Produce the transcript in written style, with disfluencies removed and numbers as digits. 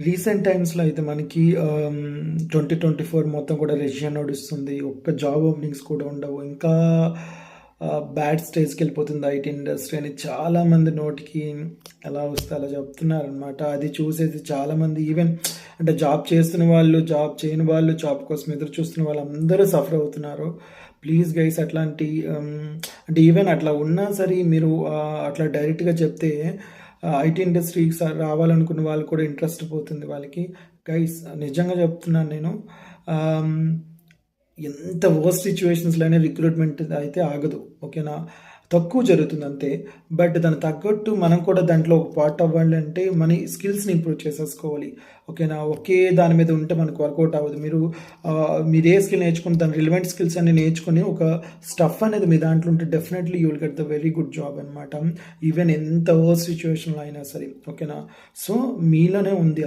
Recent టైమ్స్‌లో అయితే మనకి 2024 మొత్తం కూడా రెసిషన్ నడుస్తుంది. ఒక్క జాబ్ ఓపెనింగ్స్ కూడా ఉండవు. ఇంకా బ్యాడ్ స్టేజ్‌కెళ్ళిపోతుంది ఐటీ ఇండస్ట్రీ అని చాలామంది నోటికి ఎలా వస్తే అలా చెప్తున్నారనమాట. అది చూసేసి చాలామంది ఈవెన్ అంటే జాబ్ చేస్తున్న వాళ్ళు, జాబ్ చేయని వాళ్ళు, జాబ్ కోసం ఎదురు చూస్తున్న వాళ్ళందరూ సఫర్ అవుతున్నారు. ప్లీజ్ గైస్ అట్లాంటి అంటే ఈవెన్ అట్లా ఉన్నా సరే మీరు అట్లా డైరెక్ట్‌గా చెప్తే ఐటీ ఇండస్ట్రీకి రావాలనుకున్న వాళ్ళు కూడా ఇంట్రెస్ట్ పోతుంది వాళ్ళకి. గైస్ నిజంగా చెప్తున్నాను నేను. ఆమ్, ఎంత వర్స్ట్ సిచ్యువేషన్స్లో అయినా రిక్రూట్మెంట్ అయితే ఆగదు, ఓకేనా. తక్కువ జరుగుతుంది అంతే. బట్ దానికి తగ్గట్టు మనం కూడా దాంట్లో ఒక పార్ట్ అవ్వాలి అంటే మన స్కిల్స్ని ఇంప్రూవ్ చేసేసుకోవాలి, ఓకేనా. ఒకే దాని మీద ఉంటే మనకు వర్కౌట్ అవ్వదు. మీరు ఏ స్కిల్ నేర్చుకుని దాని రిలవెంట్ స్కిల్స్ అన్ని నేర్చుకుని ఒక స్టఫ్ అనేది మీ దాంట్లో ఉంటే definitely you will get the very good job అనమాట. ఈవెన్ ఎంత వర్స్ట్ సిచ్యువేషన్లో అయినా సరే, ఓకేనా. సో మీలోనే ఉంది.